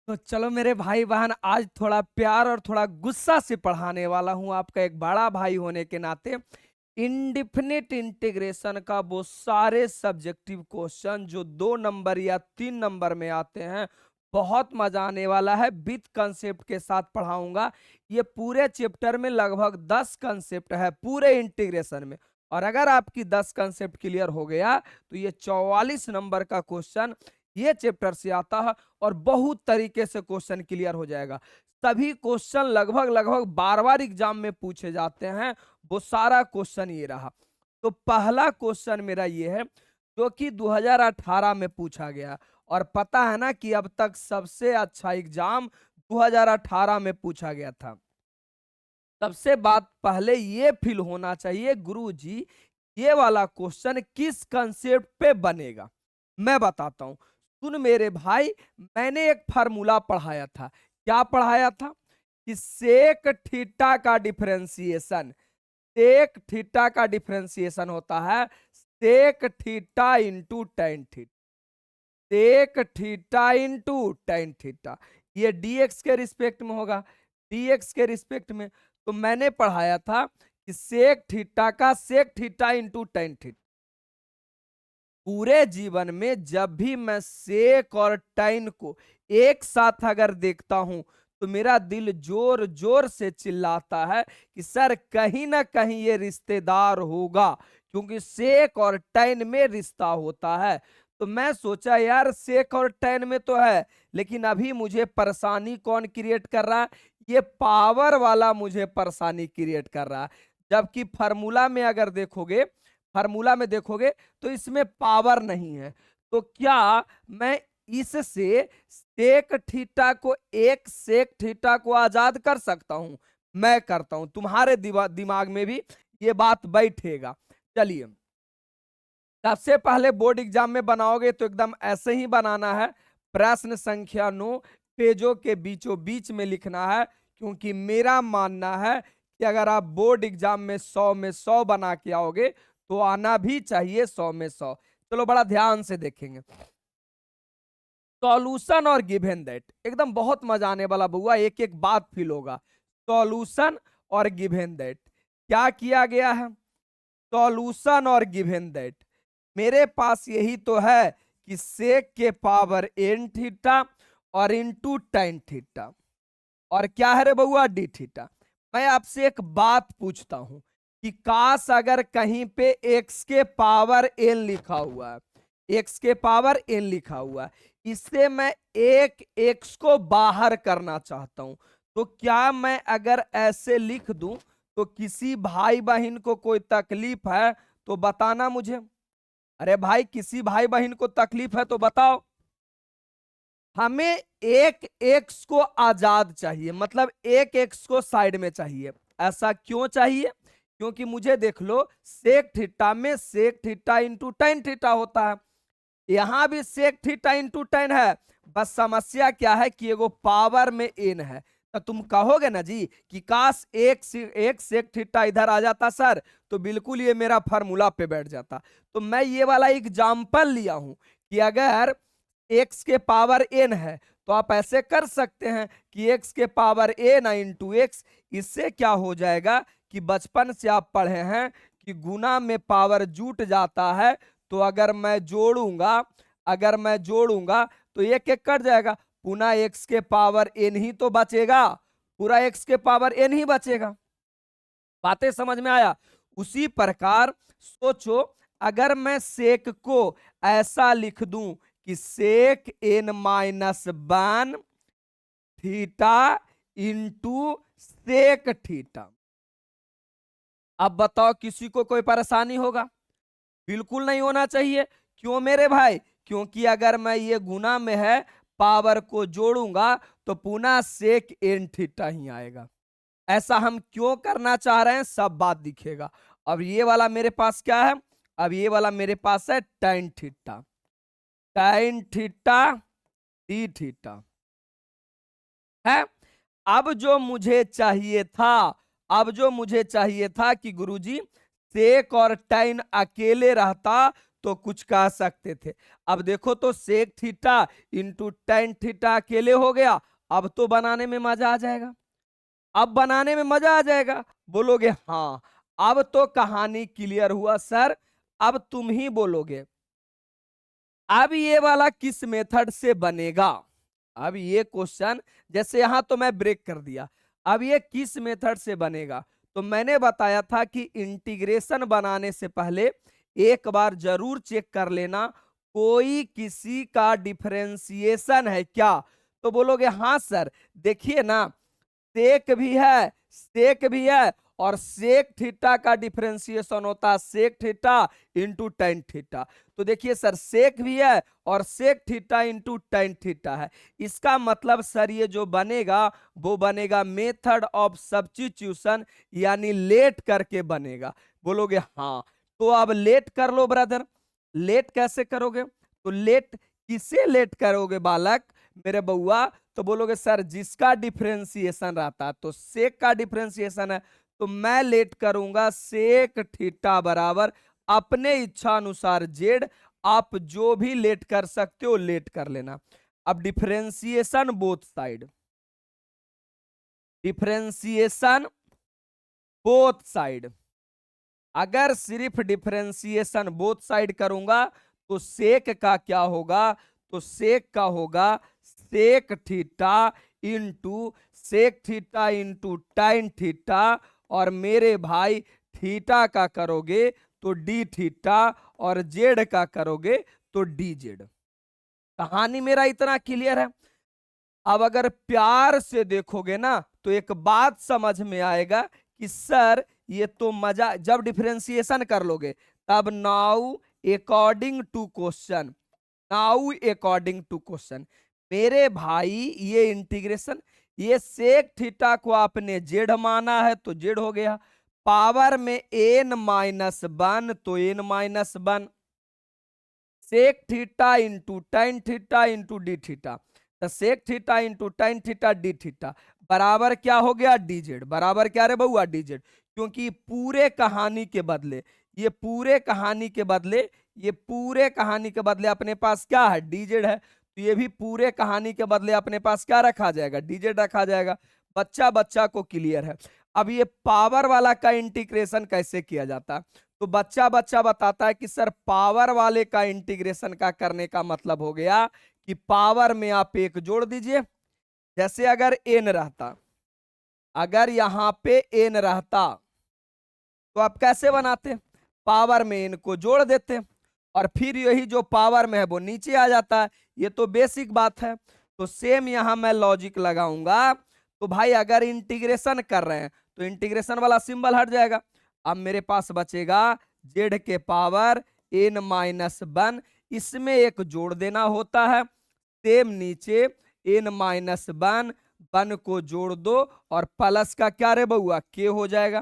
तो चलो मेरे भाई बहन, आज थोड़ा प्यार और थोड़ा गुस्सा से पढ़ाने वाला हूं आपका एक बड़ा भाई होने के नाते। इंडिफिनिट इंटीग्रेशन का वो सारे सब्जेक्टिव क्वेश्चन जो 2 नंबर या 3 नंबर में आते हैं, बहुत मजा आने वाला है। विथ कंसेप्ट के साथ पढ़ाऊंगा। ये पूरे चैप्टर में लगभग 10 कंसेप्ट है पूरे इंटीग्रेशन में। और अगर आपकी 10 कंसेप्ट क्लियर हो गया तो ये 44 नंबर का क्वेश्चन ये चैप्टर से आता है और बहुत तरीके से क्वेश्चन क्लियर हो जाएगा। सभी क्वेश्चन लगभग लगभग बार बार एग्जाम में पूछे जाते हैं, वो सारा क्वेश्चन ये रहा। तो पहला क्वेश्चन मेरा ये है जो कि 2018 में पूछा गया, और पता है ना कि अब तक सबसे अच्छा एग्जाम 2018 में पूछा गया था। सबसे बात पहले ये फील होना चाहिए गुरुजी ये वाला क्वेश्चन किस कंसेप्ट पे बनेगा। मैं बताता हूं, सुन मेरे भाई। मैंने एक फार्मूला पढ़ाया था। क्या पढ़ाया था? कि सेक थीटा का डिफरेंशिएशन, सेक थीटा का डिफरेंशिएशन होता है sec theta into tan theta, sec theta into tan theta. ये डीएक्स के रिस्पेक्ट में होगा, डीएक्स के रिस्पेक्ट में। तो मैंने पढ़ाया था कि सेक थीटा का sec theta into tan theta. पूरे जीवन में जब भी मैं सेक और टेन को एक साथ अगर देखता हूं तो मेरा दिल जोर जोर से चिल्लाता है कि सर कहीं ना कहीं ये रिश्तेदार होगा, क्योंकि सेक और टेन में रिश्ता होता है। तो मैं सोचा यार सेक और टेन में तो है, लेकिन अभी मुझे परेशानी कौन क्रिएट कर रहा है? ये पावर वाला मुझे परेशानी क्रिएट कर रहा है। जबकि फार्मूला में देखोगे तो इसमें पावर नहीं है। तो क्या मैं इससे सेक थीटा को एक सेक थीटा को आजाद कर सकता हूं? मैं करता हूं, तुम्हारे दिमाग में भी ये बात बैठेगा। चलिए, सबसे पहले बोर्ड एग्जाम में बनाओगे तो एकदम ऐसे ही बनाना है। प्रश्न संख्या 9 पेजों के बीचों बीच में लिखना है, क्योंकि मेरा मानना है कि अगर आप बोर्ड एग्जाम में 100 में 100 बना के आओगे तो आना भी चाहिए 100 में 100। चलो बड़ा ध्यान से देखेंगे। सॉल्यूशन और गिवन दैट एकदम बहुत मजा आने वाला बुआ, एक एक बात फील होगा। सॉल्यूशन और गिवन दैट क्या किया गया है? सॉल्यूशन और गिवन दैट मेरे पास यही तो है कि सेक के पावर एन थीटा और इंटू टेन थीटा, और क्या है रे बउआ? D theta. मैं आपसे एक बात पूछता हूं कि काश अगर कहीं पे एक्स के पावर एन लिखा हुआ है, एक्स के पावर एन लिखा हुआ है, इससे मैं एक एक्स को बाहर करना चाहता हूं, तो क्या मैं अगर ऐसे लिख दूं तो किसी भाई बहन को कोई तकलीफ है तो बताना मुझे। अरे भाई किसी भाई बहन को तकलीफ है तो बताओ। हमें एक एक्स को आजाद चाहिए, मतलब एक एक्स को साइड में चाहिए। ऐसा क्यों चाहिए? क्योंकि मुझे देख लो सेक थीटा में sec theta into tan theta होता है, यहां भी सेक थीटा इंटू टेन है। बस समस्या क्या है कि एगो पावर में एन है। तो तुम कहोगे ना जी कि काश एक सेक थीटा इधर आ जाता सर, तो बिल्कुल ये मेरा फार्मूला पे बैठ जाता। तो मैं ये वाला एग्जाम्पल लिया हूं कि अगर एक्स के पावर एन है तो आप ऐसे कर सकते हैं कि एक्स के पावर एन इंटू एक्स। इससे क्या हो जाएगा कि बचपन से आप पढ़े हैं कि गुना में पावर जुट जाता है, तो अगर मैं जोड़ूंगा तो एक एक कट जाएगा, पुनः एक्स के पावर एन ही तो बचेगा, पूरा एक्स के पावर एन ही बचेगा। बातें समझ में आया? उसी प्रकार सोचो, अगर मैं सेक को ऐसा लिख दूं कि sec n minus one theta into sec theta, अब बताओ किसी को कोई परेशानी होगा? बिल्कुल नहीं होना चाहिए। क्यों मेरे भाई? क्योंकि अगर मैं ये गुना में है पावर को जोड़ूंगा तो पुनः सेक एन थीटा ही आएगा। ऐसा हम क्यों करना चाह रहे हैं सब बात दिखेगा। अब ये वाला मेरे पास क्या है? अब ये वाला मेरे पास है tan theta, ten theta d theta है। अब जो मुझे चाहिए था कि गुरुजी सेक और टेन अकेले रहता तो कुछ कह सकते थे। अब देखो तो sec theta into tan theta अकेले हो गया। अब तो बनाने में मजा आ जाएगा, अब बनाने में मजा आ जाएगा। बोलोगे हाँ, अब तो कहानी क्लियर हुआ सर। अब तुम ही बोलोगे अब ये वाला किस मेथड से बनेगा। अब ये क्वेश्चन, जैसे यहां तो मैं ब्रेक कर दिया, अब ये किस मेथड से बनेगा। तो मैंने बताया था कि इंटीग्रेशन बनाने से पहले एक बार जरूर चेक कर लेना कोई किसी का डिफरेंशिएशन है क्या। तो बोलोगे हाँ सर, देखिए ना, सेक भी है, सेक भी है, और सेक थीटा का डिफरेंशिएशन होता है sec theta into tan theta. तो देखिए सर, सेक भी है और sec theta into tan theta है। इसका मतलब सर ये जो बनेगा वो बनेगा मेथड ऑफ सब्स्टिट्यूशन, यानी लेट करके बनेगा। बोलोगे हाँ, तो अब लेट कर लो ब्रदर। लेट कैसे करोगे, तो लेट किसे लेट करोगे बालक मेरे बउआ। तो बोलोगे सर जिसका डिफरेंशिएशन रहता, तो सेक का डिफरेंशिएशन है, तो मैं लेट करूंगा सेक थीटा बराबर अपने इच्छा अनुसार जेड। आप जो भी लेट कर सकते हो लेट कर लेना। अब differentiation both side, differentiation both side, अगर सिर्फ डिफरेंशिएशन बोथ साइड करूंगा तो सेक का क्या होगा, तो सेक का होगा sec theta into sec theta into tan theta, और मेरे भाई थीटा का करोगे तो डी थीटा, और जेड का करोगे तो डी जेड। कहानी मेरा इतना क्लियर है। अब अगर प्यार से देखोगे ना तो एक बात समझ में आएगा कि सर ये तो मजा, जब डिफरेंशिएशन कर लोगे तब now according to question, now according to question मेरे भाई ये इंटीग्रेशन, ये सेक थीटा को आपने जेड माना है तो जेड हो गया, पावर में एन माइनस वन तो n minus one, sec theta into tan theta into d theta, तो sec theta into tan theta d theta बराबर क्या हो गया डी जेड। बराबर क्या रे बउआ डी जेड, क्योंकि पूरे कहानी के बदले, ये पूरे कहानी के बदले, ये पूरे कहानी के बदले अपने पास क्या है डी जेड है, तो ये भी पूरे कहानी के बदले अपने पास क्या रखा जाएगा डी जेड रखा जाएगा। बच्चा बच्चा को क्लियर है। अब ये पावर वाला का इंटीग्रेशन कैसे किया जाता है, तो बच्चा बच्चा बताता है कि सर पावर वाले का इंटीग्रेशन का करने का मतलब हो गया कि पावर में आप एक जोड़ दीजिए। जैसे अगर एन रहता, अगर यहां पे एन रहता तो आप कैसे बनाते, पावर में एन को जोड़ देते और फिर यही जो पावर में है वो नीचे आ जाता है। ये तो बेसिक बात है। तो सेम यहां मैं लॉजिक लगाऊंगा। तो भाई अगर इंटीग्रेशन कर रहे हैं तो इंटीग्रेशन वाला सिंबल हट जाएगा। अब मेरे पास बचेगा जेड के पावर एन माइनस वन, इसमें एक जोड़ देना होता है। सेम नीचे एन माइनस वन, वन को जोड़ दो और प्लस का क्या रे बउआ के हो जाएगा।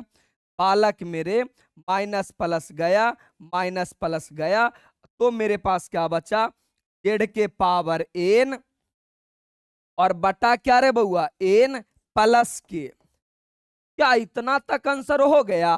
बालक मेरे माइनस प्लस गया, माइनस प्लस गया, तो मेरे पास क्या बचा जेड के पावर एन और बटा क्या रे बउआ एन प्लस के। क्या इतना तक आंसर हो गया।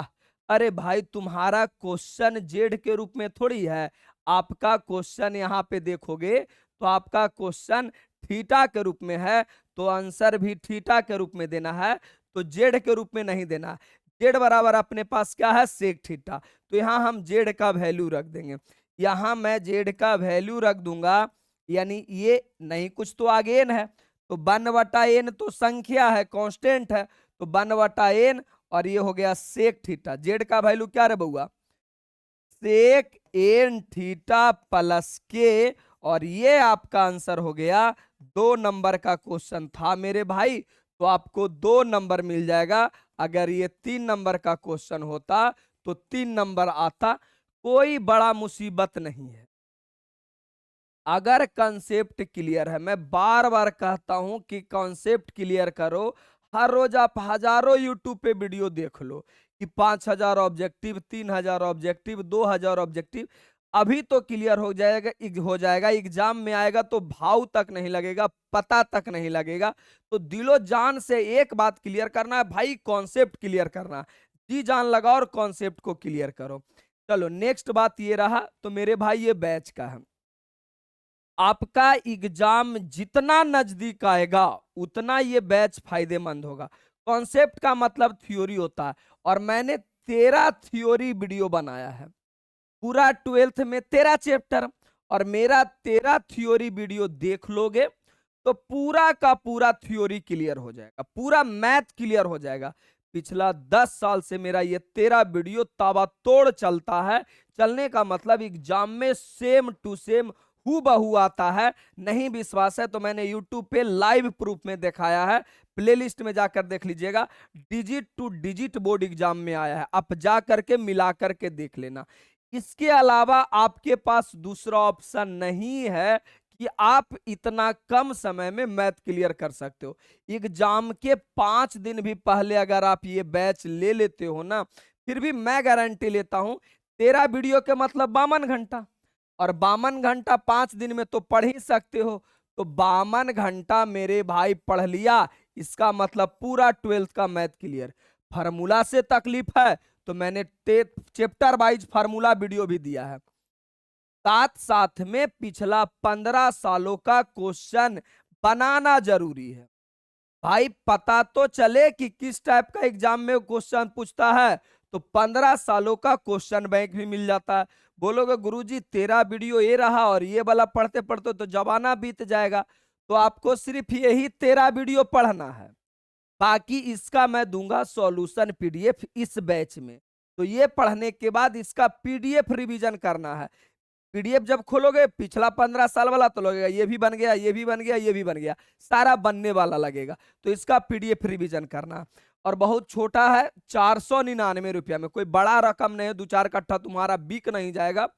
अरे भाई तुम्हारा क्वेश्चन जेड के रूप में थोड़ी है, आपका क्वेश्चन यहाँ पे देखोगे तो आपका क्वेश्चन थीटा के रूप में है, तो आंसर भी थीटा के रूप में देना है, तो जेड के रूप में नहीं देना। जेड बराबर अपने पास क्या है सेक थीटा, तो यहाँ हम जेड का वैल्यू रख देंगे। यहाँ मैं जेड का वैल्यू रख दूंगा, यानी ये नहीं कुछ तो आगे एन है, तो वन बटा एन तो संख्या है कांस्टेंट है, तो वन बटा एन और ये हो गया सेक थीटा। जेड का वैल्यू क्या रे बउआ सेक एन थीटा प्लस के, और ये आपका आंसर हो गया। 2 नंबर का क्वेश्चन था मेरे भाई, तो आपको 2 नंबर मिल जाएगा। अगर ये 3 नंबर का क्वेश्चन होता तो 3 नंबर आता, कोई बड़ा मुसीबत नहीं है अगर कंसेप्ट क्लियर है। मैं बार बार कहता हूं कि कंसेप्ट क्लियर करो। हर रोज आप हजारों यूट्यूब पे वीडियो देख लो कि 5000 ऑब्जेक्टिव, 3000 ऑब्जेक्टिव, 2000 ऑब्जेक्टिव, अभी तो क्लियर हो जाएगा, हो जाएगा। एग्जाम में आएगा तो भाव तक नहीं लगेगा, पता तक नहीं लगेगा। तो दिलो जान से एक बात क्लियर करना है भाई, कॉन्सेप्ट क्लियर करना। जी जान लगाओ और कॉन्सेप्ट को क्लियर करो। चलो नेक्स्ट बात ये रहा, तो मेरे भाई ये बैच का है। आपका एग्जाम जितना नजदीक आएगा उतना ये बैच फायदेमंद होगा। कॉन्सेप्ट का मतलब थ्योरी होता है, और मैंने 13 थ्योरी वीडियो बनाया है। पूरा 12th में 13 चैप्टर, और मेरा 13 थ्योरी वीडियो देख लोगे तो पूरा का पूरा थ्योरी क्लियर हो जाएगा, पूरा मैथ क्लियर हो जाएगा। पिछला 10 साल से मेरा ये 13 वीडियो ताबड़तोड़ चलता है। चलने का मतलब एग्जाम में सेम टू सेम हूबहू आता है। नहीं विश्वास है तो मैंने यूट्यूब पे लाइव प्रूफ में दिखाया है, प्लेलिस्ट में जाकर देख लीजिएगा। Digit two digit board exam में आया है, आप जा करके मिला करके देख लेना। इसके अलावा आपके पास दूसरा ऑप्शन नहीं है कि आप इतना कम समय में मैथ क्लियर कर सकते हो। एग्जाम के 5 दिन भी पहले अगर आप ये बैच ले लेते हो ना, फिर भी मैं गारंटी लेता हूं 13 वीडियो के मतलब 52 घंटा, और 52 घंटा 5 दिन में तो पढ़ ही सकते हो। तो 52 घंटा मेरे भाई पढ़ लिया, इसका मतलब पूरा 12th का मैथ क्लियर। फार्मूला से तकलीफ है तो मैंने चैप्टर वाइज फार्मूला वीडियो भी दिया है। साथ साथ में पिछला 15 सालों का क्वेश्चन बनाना जरूरी है भाई, पता तो चले कि किस टाइप का एग्जाम में क्वेश्चन पूछता है। तो 15 सालों का क्वेश्चन बैंक भी मिल जाता है। बोलोगे गुरुजी 13 वीडियो ये रहा और ये वाला पढ़ते पढ़ते तो जमाना बीत जाएगा, तो आपको सिर्फ यही 13 वीडियो पढ़ना है। बाकी इसका मैं दूंगा सॉल्यूशन पीडीएफ इस बैच में। तो ये पढ़ने के बाद इसका पीडीएफ रिवीजन करना है। पीडीएफ जब खोलोगे पिछला 15 साल वाला तो लगेगा ये भी बन गया, ये भी बन गया, ये भी बन गया, सारा बनने वाला लगेगा। तो इसका पीडीएफ रिवीजन करना, और बहुत छोटा है, 499 रुपया में, कोई बड़ा रकम नहीं है, 2-4 कट्ठा तुम्हारा बिक नहीं जाएगा,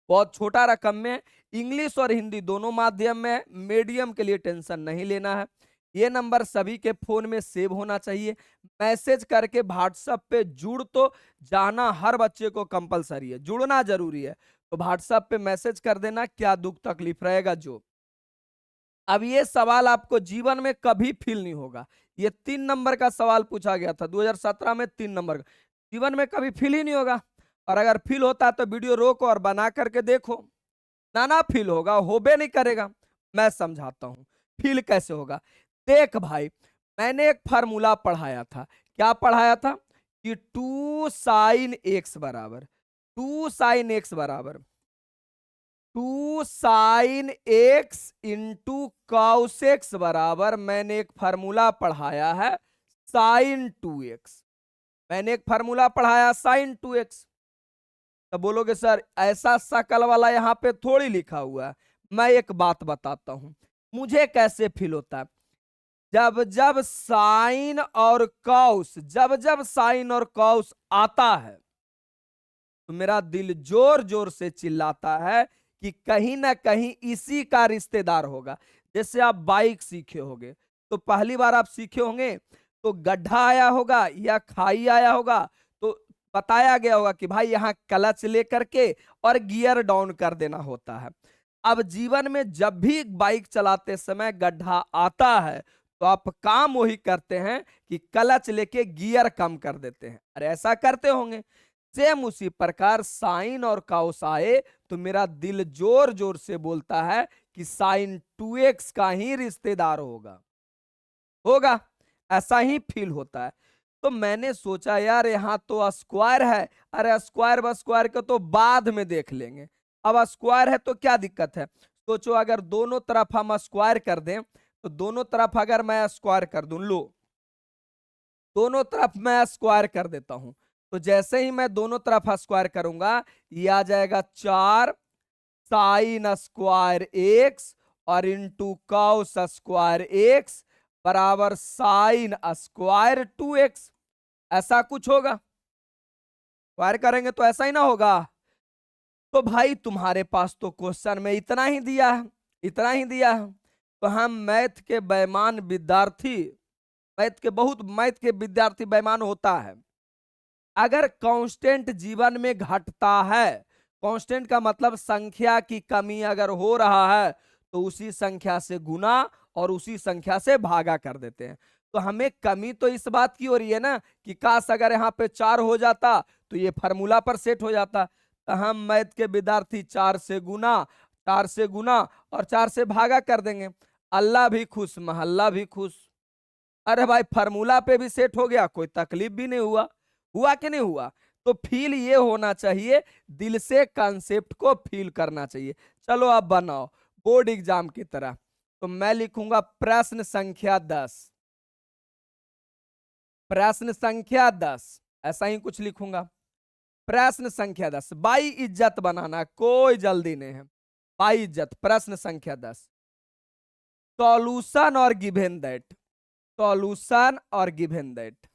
बहुत छोटा रकम में। इंग्लिश और हिंदी दोनों माध्यम में, मीडियम के लिए टेंशन नहीं लेना है। ये नंबर सभी के फोन में सेव होना चाहिए। मैसेज करके व्हाट्सएप पे जुड़ तो जाना हर बच्चे को कंपलसरी है, जुड़ना जरूरी है। तो व्हाट्सएप पे मैसेज कर देना क्या दुख तकलीफ रहेगा जो। अब ये सवाल आपको जीवन में कभी फील नहीं होगा। ये 3 नंबर का सवाल पूछा गया था 2017 में, 3 नंबर का, जीवन में कभी फील ही नहीं होगा। और अगर फील होता तो वीडियो रोको और बना करके देखो, ना फील होगा, होबे नहीं करेगा। मैं समझाता हूं फील कैसे होगा। देख भाई, मैंने एक फार्मूला पढ़ाया था, क्या पढ़ाया था कि 2 साइन एक्स बराबर 2 साइन एक्स बराबर 2 sign x into cos x बराबर, मैंने एक फार्मूला पढ़ाया है साइन 2x। मैंने एक फार्मूला पढ़ाया साइन 2x। तो बोलोगे सर ऐसा शकल वाला यहाँ पे थोड़ी लिखा हुआ है। मैं एक बात बताता हूं मुझे कैसे फील होता है। जब जब साइन और कॉस जब जब साइन और कॉस आता है तो मेरा दिल जोर जोर से चिल्लाता है कि कहीं ना कहीं इसी का रिश्तेदार होगा। जैसे आप बाइक सीखे होंगे तो पहली बार आप सीखे होंगे तो गड्ढा आया होगा या खाई आया होगा, तो बताया गया होगा कि भाई यहाँ क्लच लेकर के और गियर डाउन कर देना होता है। अब जीवन में जब भी बाइक चलाते समय गड्ढा आता है तो आप काम वही करते हैं कि क्लच लेके गियर कम कर देते हैं। अरे ऐसा करते होंगे। सेम उसी प्रकार साइन और कॉस आए तो मेरा दिल जोर जोर से बोलता है कि साइन 2x का ही रिश्तेदार होगा होगा ऐसा ही फील होता है। तो मैंने सोचा यार यहाँ तो स्क्वायर है, अरे स्क्वायर व स्क्वायर को तो बाद में देख लेंगे, अब स्क्वायर है तो क्या दिक्कत है। सोचो अगर दोनों तरफ हम स्क्वायर कर दें तो दोनों तरफ अगर मैं स्क्वायर कर दूं, लो दोनों तरफ मैं स्क्वायर कर देता हूं, तो जैसे ही मैं दोनों तरफ स्क्वायर करूंगा ये आ जाएगा 4 साइन स्क्वायर एक्स और इंटू कॉस स्क्वायर एक्स बराबर साइन स्क्वायर 2x। ऐसा कुछ होगा, स्क्वायर करेंगे तो ऐसा ही ना होगा। तो भाई तुम्हारे पास तो क्वेश्चन में इतना ही दिया है, इतना ही दिया है। तो हम मैथ के बेईमान विद्यार्थी, मैथ के विद्यार्थी बेईमान होता है। अगर कांस्टेंट जीवन में घटता है, कांस्टेंट का मतलब संख्या की कमी अगर हो रहा है तो उसी संख्या से गुना और उसी संख्या से भागा कर देते हैं। तो हमें कमी तो इस बात की हो रही है ना कि काश अगर यहाँ पे 4 हो जाता तो ये फार्मूला पर सेट हो जाता। हम मैथ के विद्यार्थी 4 से गुना, 4 से गुना और 4 से भागा कर देंगे। अल्लाह भी खुश, महल्ला भी खुश। अरे भाई फार्मूला पे भी सेट हो गया, कोई तकलीफ भी नहीं हुआ। हुआ कि नहीं हुआ? तो फील ये होना चाहिए, दिल से कॉन्सेप्ट को फील करना चाहिए। चलो आप बनाओ बोर्ड एग्जाम की तरह। तो मैं लिखूंगा प्रश्न संख्या 10, प्रश्न संख्या 10, ऐसा ही कुछ लिखूंगा। प्रश्न संख्या 10 बाई इज्जत बनाना, कोई जल्दी नहीं है। बाई इज्जत प्रश्न संख्या 10, सॉल्यूशन और गिवन दैट, सॉल्यूशन और गिवन दैट।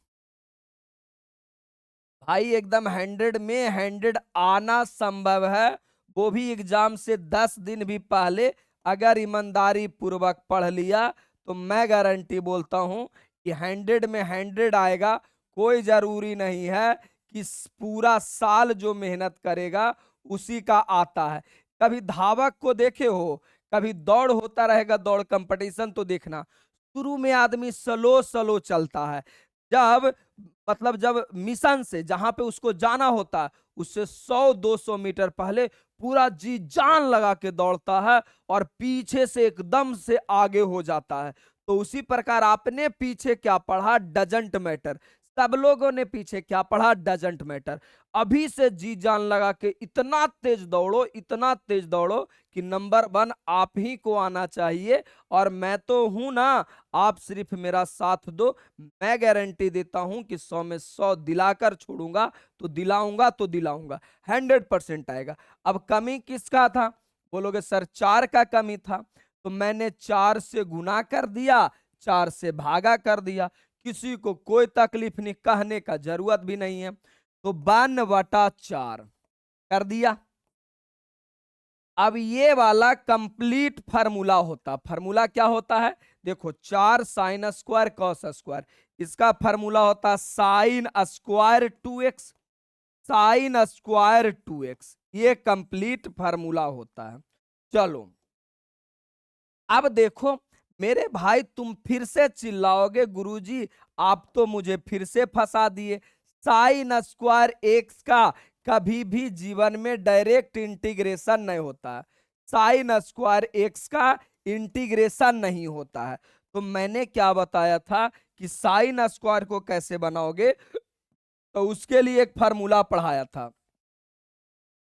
भाई एकदम 100 में 100 आना संभव है, वो भी एग्जाम से 10 दिन भी पहले। अगर ईमानदारी पूर्वक पढ़ लिया तो मैं गारंटी बोलता हूं कि 100 में 100 आएगा। कोई जरूरी नहीं है कि पूरा साल जो मेहनत करेगा उसी का आता है। कभी धावक को देखे हो, कभी दौड़ होता रहेगा, दौड़ कंपटीशन, तो देखना शुरू में आदमी स्लो स्लो चलता है। जब मतलब जब मिशन से जहां पे उसको जाना होता है उससे 100-200 मीटर पहले पूरा जी जान लगा के दौड़ता है और पीछे से एकदम से आगे हो जाता है। तो उसी प्रकार आपने पीछे क्या पढ़ा डजंट मैटर, सब लोगों ने पीछे क्या पढ़ा डजंट मैटर। अभी से जी जान लगा के इतना तेज दौड़ो, इतना तेज दौड़ो कि नंबर 1 आप ही को आना चाहिए। और मैं तो हूं ना, आप सिर्फ मेरा साथ दो, मैं गारंटी देता हूं कि 100 में 100 दिलाकर छोड़ूंगा, तो दिलाऊंगा, तो दिलाऊंगा, 100% आएगा। अब कमी किसका था? बोलोगे सर 4 का कमी था, तो मैंने 4 से गुना कर दिया, 4 से भागा कर दिया। किसी को कोई तकलीफ नहीं, कहने का जरूरत भी नहीं है। तो 52/4 कर दिया। अब ये वाला कंप्लीट फार्मूला होता, फार्मूला क्या होता है? देखो 4 साइन स्क्वायर कॉस स्क्वायर, इसका फार्मूला होता sine square 2x, sine square 2x, ये कंप्लीट फार्मूला होता है। चलो अब देखो मेरे भाई, तुम फिर से चिल्लाओगे गुरुजी आप तो मुझे फिर से फंसा दिए। साइन स्क्वायर एक्स का कभी भी जीवन में डायरेक्ट इंटीग्रेशन नहीं होता है, साइन स्क्वायर एक्स का इंटीग्रेशन नहीं होता है। तो मैंने क्या बताया था कि साइन स्क्वायर को कैसे बनाओगे, तो उसके लिए एक फार्मूला पढ़ाया था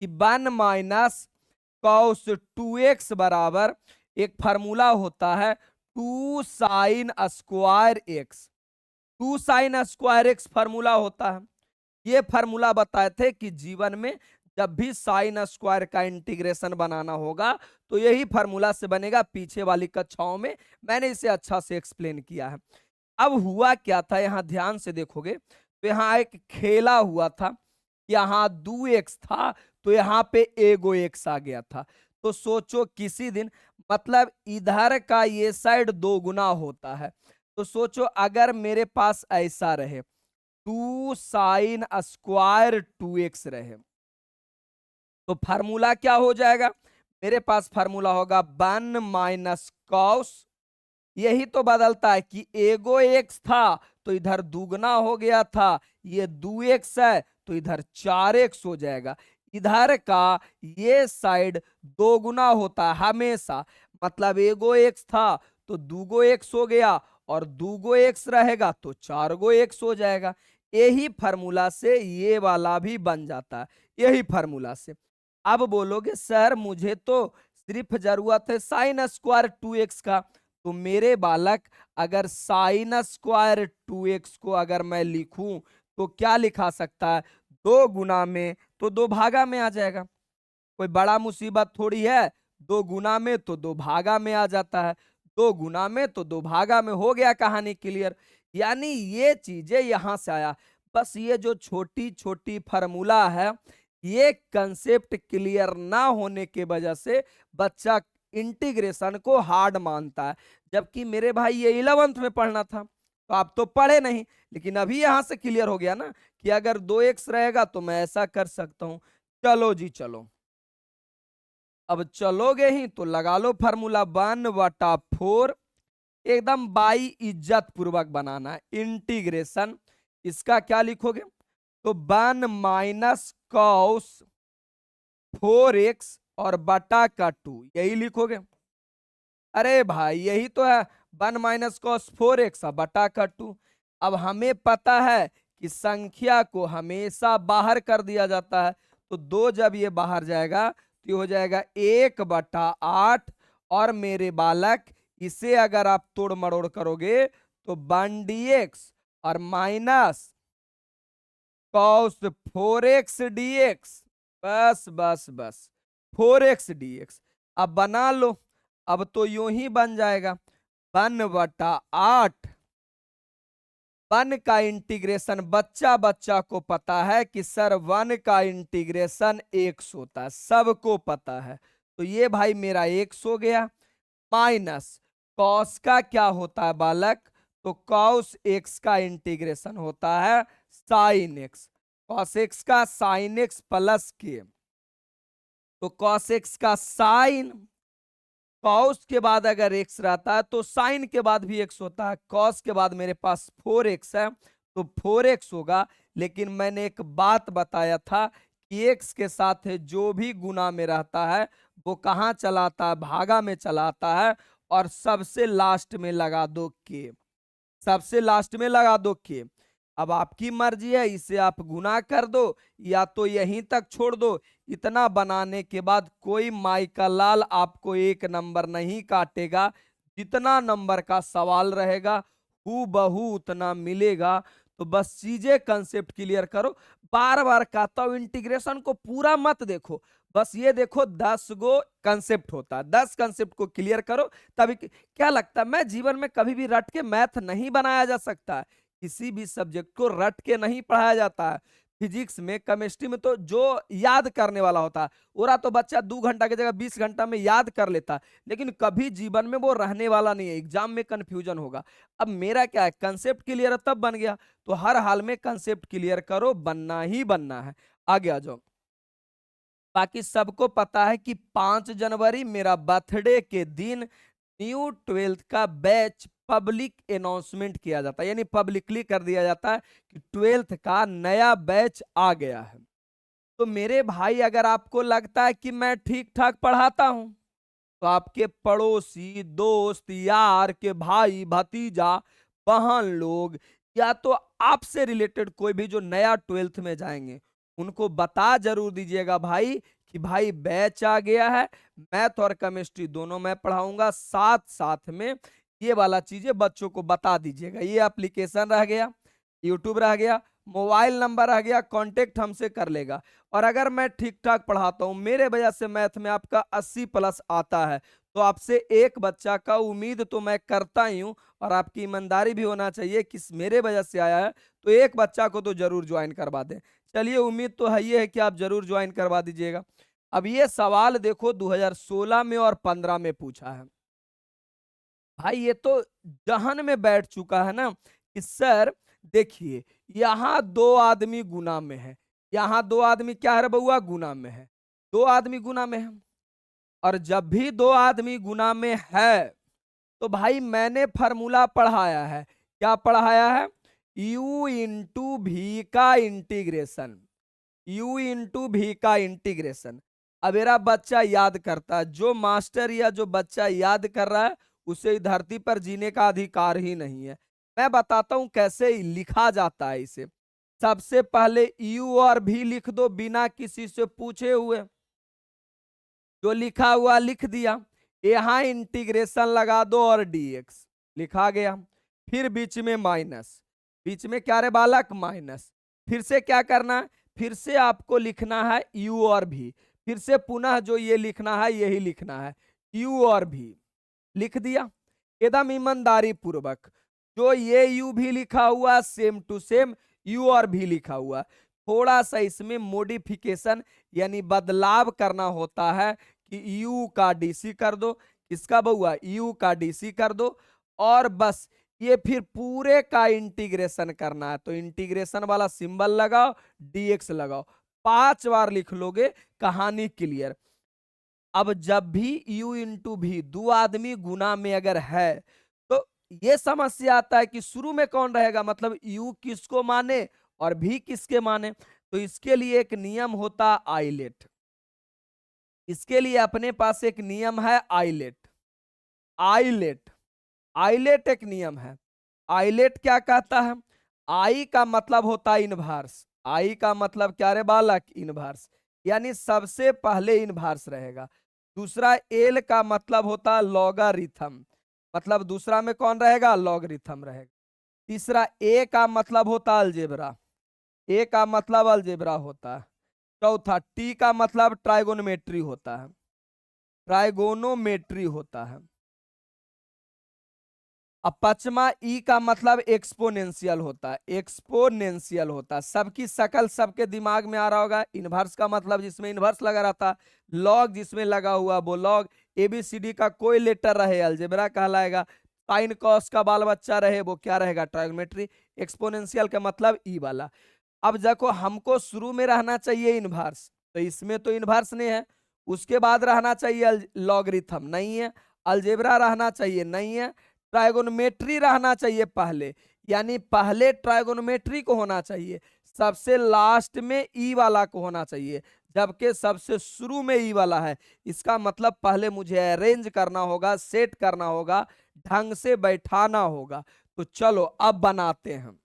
कि 1 माइनस कॉस 2x बराबर एक फार्मूला होता है 2 sine square x, 2 sine square x formula होता है। ये फार्मूला बताए थे कि जीवन में जब भी साइन स्क्वायर का इंटीग्रेशन बनाना होगा तो यही फार्मूला से बनेगा। पीछे वाली कक्षाओं में मैंने इसे अच्छा से एक्सप्लेन किया है। अब हुआ क्या था, यहां ध्यान से देखोगे तो यहां एक खेला हुआ था, यहां 2x था तो यहां पे एगो एक्स आ गया था। तो सोचो किसी दिन, मतलब इधर का ये साइड 2 गुना होता है। तो सोचो अगर मेरे पास ऐसा रहे 2 साइन स्क्वायर 2x रहे, तो फार्मूला क्या हो जाएगा? मेरे पास फार्मूला होगा 1 माइनस कॉस, यही तो बदलता है कि एगो एक्स था तो इधर दुगना हो गया था, ये 2x है तो इधर 4x हो जाएगा। इधर का ये साइड 2 गुना होता है हमेशा, मतलब एगो एक्स था तो 2गो एक्स हो गया, और 2गो एक्स रहेगा तो 4गो एक्स हो जाएगा। यही फार्मूला से ये वाला भी बन जाता है, यही फार्मूला से। अब बोलोगे सर मुझे तो सिर्फ जरूरत है साइन स्क्वायर 2x का, तो मेरे बालक अगर साइन स्क्वायर 2x को अगर मैं लिखूं तो क्या लिखा सकता है? 2 गुना में तो 2 भागा में आ जाएगा, कोई बड़ा मुसीबत थोड़ी है। 2 गुना में तो 2 भागा में आ जाता है, 2 गुना में तो 2 भागा में, हो गया कहानी क्लियर। यानी ये चीजें यहां से आया। बस ये जो छोटी छोटी फार्मूला है, ये कंसेप्ट क्लियर ना होने के वजह से बच्चा इंटीग्रेशन को हार्ड मानता है। जबकि मेरे भाई ये 11th में पढ़ना था, तो आप तो पढ़े नहीं, लेकिन अभी यहां से क्लियर हो गया ना कि अगर 2x रहेगा तो मैं ऐसा कर सकता हूं। चलो जी चलो, अब चलोगे ही तो लगा लो फार्मूला 1/4, एकदम बाई इज्जत पूर्वक बनाना है इंटीग्रेशन। इसका क्या लिखोगे? तो 1 माइनस कॉस 4x और बटा का 2, यही लिखोगे। अरे भाई यही तो है, 1 - cos 4x बटा का 2। अब हमें पता है कि संख्या को हमेशा बाहर कर दिया जाता है, तो 2 जब ये बाहर जाएगा तो ये हो जाएगा 1/8। और मेरे बालक इसे अगर आप तोड़ मरोड़ करोगे तो 1 dx और माइनस कॉस 4x dx, बस बस बस 4x dx। अब बना लो, अब तो यूं ही बन जाएगा 1/8। 1 का इंटीग्रेशन बच्चा बच्चा को पता है कि सर 1 का इंटीग्रेशन x होता है, सबको पता है। तो ये भाई मेरा x हो गया, माइनस कॉस का क्या होता है बालक, तो कॉस x का इंटीग्रेशन होता है साइन x। कॉस x का साइन x प्लस के, तो कॉस x का साइन, कॉस के बाद अगर x रहता है तो साइन के बाद भी x होता है। कॉस के बाद मेरे पास 4x है तो 4x होगा। लेकिन मैंने एक बात बताया था कि x के साथ जो भी गुना में रहता है वो कहाँ चलाता है, भागा में चलाता है। और सबसे लास्ट में लगा दो के, सबसे लास्ट में लगा दो के। अब आपकी मर्जी है, इसे आप गुना कर दो या तो यहीं तक छोड़ दो। इतना बनाने के बाद कोई माई का लाल आपको 1 नंबर नहीं काटेगा, जितना नंबर का सवाल रहेगा हू बहू उतना मिलेगा। तो बस चीजें कंसेप्ट क्लियर करो। बार बार कहता हूं इंटीग्रेशन को पूरा मत देखो, बस ये देखो 10 गो कंसेप्ट होता है, 10 कंसेप्ट को क्लियर करो। तभी क्या लगता है, मैं जीवन में कभी भी रट के मैथ नहीं बनाया जा सकता है, किसी भी सब्जेक्ट को रट के नहीं पढ़ाया जाता है। फिजिक्स में, केमिस्ट्री में तो जो याद करने वाला होता है ओरा तो बच्चा 2 घंटा की जगह 20 घंटा में याद कर लेता है, लेकिन कभी जीवन में वो रहने वाला नहीं है, एग्जाम में कंफ्यूजन होगा। अब मेरा क्या है, कंसेप्ट क्लियर है तब बन गया, तो हर हाल में कंसेप्ट क्लियर करो, बनना ही बनना है। आगे आ जाओ। बाकी सबको पता है कि 5 जनवरी मेरा बर्थडे के दिन न्यू 12th का बैच पब्लिक अनाउंसमेंट किया जाता है, यानी पब्लिकली कर दिया जाता है कि 12th का नया बैच आ गया है। तो मेरे भाई अगर आपको लगता है कि मैं ठीक ठाक पढ़ाता हूं तो आपके पड़ोसी, दोस्त, यार के भाई, भतीजा, बहन लोग या तो आपसे रिलेटेड कोई भी जो नया 12th में जाएंगे उनको बता जरूर दीजिएगा भाई कि भाई बैच आ गया है, मैथ और केमिस्ट्री दोनों मैं पढ़ाऊंगा, साथ साथ में ये वाला चीजें बच्चों को बता दीजिएगा। ये एप्लीकेशन रह गया, यूट्यूब रह गया, मोबाइल नंबर रह गया, कांटेक्ट हमसे कर लेगा। और अगर मैं ठीक ठाक पढ़ाता हूं, मेरे वजह से मैथ में आपका 80+ आता है, तो आपसे एक बच्चा का उम्मीद तो मैं करता ही हूं, और आपकी ईमानदारी भी होना चाहिए कि मेरे वजह से आया है तो एक बच्चा को तो जरूर ज्वाइन करवा दें। चलिए, उम्मीद तो है ये है कि आप जरूर ज्वाइन करवा दीजिएगा। अब ये सवाल देखो 2016 में और 15 में पूछा है भाई, ये तो जहन में बैठ चुका है ना कि सर देखिए यहां 2 आदमी गुना में है, यहां 2 आदमी क्या है बउआ, गुना में है, 2 आदमी गुना में है। और जब भी 2 आदमी गुना में है तो भाई मैंने फॉर्मूला पढ़ाया है, क्या पढ़ाया है, u इंटू भी का इंटीग्रेशन, u इंटू भी का इंटीग्रेशन। अब मेरा बच्चा याद करता है, जो मास्टर या जो बच्चा याद कर रहा है उसे धरती पर जीने का अधिकार ही नहीं है। मैं बताता हूं कैसे लिखा जाता है इसे। सबसे पहले u और भी लिख दो बिना किसी से पूछे हुए, जो लिखा हुआ लिख दिया, यहां इंटीग्रेशन लगा दो और dx लिखा गया। फिर बीच में माइनस, बीच में क्या रे बालक, माइनस। फिर से क्या करना है, फिर से आपको लिखना है u और भी, फिर से पुनः जो ये लिखना है यही लिखना है, u और भी लिख दिया एकदम ईमानदारी पूर्वक। जो ये u भी लिखा हुआ सेम टू सेम u और भी लिखा हुआ, थोड़ा सा इसमें मॉडिफिकेशन यानी बदलाव करना होता है कि u का dc कर दो, किसका बउआ, u का dc कर दो। और बस ये फिर पूरे का इंटीग्रेशन करना है, तो इंटीग्रेशन वाला सिंबल लगाओ, dx लगाओ, 5 बार लिख लोगे, कहानी क्लियर। अब जब भी u इंटू भी 2 आदमी गुना में अगर है तो ये समस्या आता है कि शुरू में कौन रहेगा, मतलब u किसको माने और भी किसके माने। तो इसके लिए एक नियम होता आइलेट, इसके लिए अपने पास एक नियम है आइलेट। आइलेट आइलेट एक नियम है। आइलेट क्या कहता है? आई का मतलब होता है इनवर्स। आई का मतलब क्या रे बालक? इनवर्स, यानी सबसे पहले इनवर्स रहेगा। दूसरा एल का मतलब होता है लॉगरिथम, मतलब दूसरा में कौन रहेगा? लॉगरिथम रहेगा। तीसरा ए का मतलब होता है अलजेब्रा, ए का मतलब अलजेब्रा होता है। चौथा टी का मतलब ट्राइगोनोमेट्री होता है, ट्राइगोनोमेट्री होता है। अब पांचवा ई का मतलब एक्सपोनेंशियल होता है, एक्सपोनेंशियल होता है। सबकी शकल सबके दिमाग में आ रहा होगा। इनवर्स का मतलब जिसमें इनवर्स लगा रहता है, लॉग जिसमें लगा हुआ वो लॉग, एबीसीडी का कोई लेटर रहे अलजेब्रा कहलाएगा, साइन कॉस का बाल बच्चा रहे वो क्या रहेगा? ट्राइगोनोमेट्री। एक्सपोनेंशियल का मतलब ई वाला। अब देखो हमको शुरू में रहना चाहिए इनवर्स, तो इसमें तो इनवर्स नहीं है। उसके बाद रहना चाहिए लॉगरिथम, नहीं है। अलजेब्रा रहना चाहिए, नहीं है। ट्राइगोनोमेट्री रहना चाहिए पहले, यानी पहले ट्राइगोनोमेट्री को होना चाहिए, सबसे लास्ट में ई वाला को होना चाहिए, जबकि सबसे शुरू में ई वाला है। इसका मतलब पहले मुझे अरेंज करना होगा, सेट करना होगा, ढंग से बैठाना होगा। तो चलो अब बनाते हैं,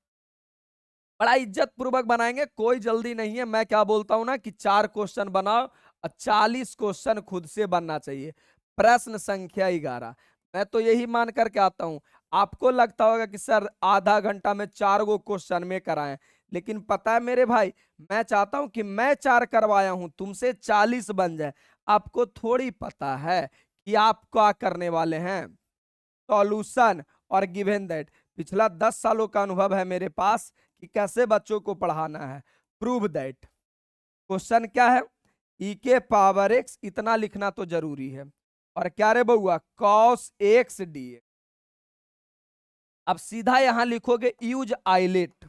बड़ा इज्जत पूर्वक बनाएंगे, कोई जल्दी नहीं है। मैं क्या बोलता हूं ना कि 4 क्वेश्चन बनाओ और 40 क्वेश्चन खुद से बनना चाहिए। प्रश्न संख्या 11, मैं तो यही मान करके आता हूं। आपको लगता होगा कि सर आधा घंटा में 4 गो क्वेश्चन में कराएं, लेकिन पता है मेरे भाई, मैं चाहता हूं कि मैं 4 करवाया हूं, तुमसे 40 बन जाए। आपको थोड़ी पता है कि आप क्या करने वाले हैं। सॉल्यूशन और गिवन दैट, पिछला 10 सालों का अनुभव है मेरे पास कि कैसे बच्चों को पढ़ाना है। प्रूव दैट, क्वेश्चन क्या है? ई के पावर एक्स, इतना लिखना तो जरूरी है। और क्या रे बउआ? Cos x D. अब सीधा यहां लिखोगे यूज आइलेट,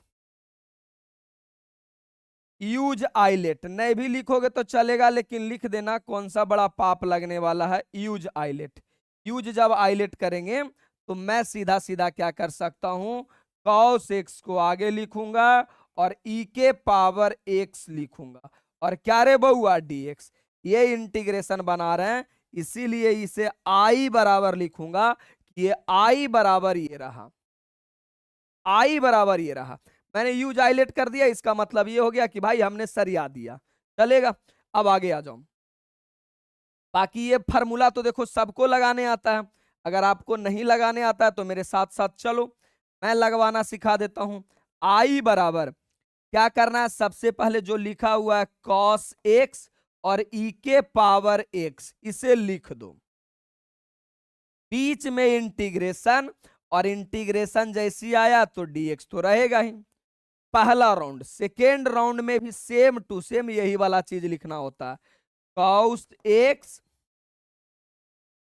यूज आइलेट। नहीं भी लिखोगे तो चलेगा, लेकिन लिख देना, कौन सा बड़ा पाप लगने वाला है। यूज आइलेट, यूज जब आइलेट करेंगे तो मैं सीधा सीधा क्या कर सकता हूं? कॉस एक्स को आगे लिखूंगा और ई के पावर एक्स लिखूंगा, और क्या रे बउआ? डीएक्स। ये इंटीग्रेशन बना रहे हैं, इसीलिए इसे आई बराबर लिखूंगा कि ये आई बराबर ये रहा, आई बराबर ये रहा। मैंने यूज आइलेट कर दिया, इसका मतलब ये हो गया कि भाई हमने सरिया दिया, चलेगा। अब आगे आ जाओ। बाकी ये फार्मूला तो देखो सबको लगाने आता है, अगर आपको नहीं लगाने आता है तो मेरे साथ साथ चलो, मैं लगवाना सिखा देता हूं। आई बराबर क्या करना है? सबसे पहले जो लिखा हुआ है कॉस एक्स और ई के पावर एक्स, इसे लिख दो। बीच में इंटीग्रेशन, और इंटीग्रेशन जैसी आया तो डीएक्स तो रहेगा ही। पहला राउंड। सेकेंड राउंड में भी सेम टू सेम यही वाला चीज लिखना होता है, कॉस एक्स,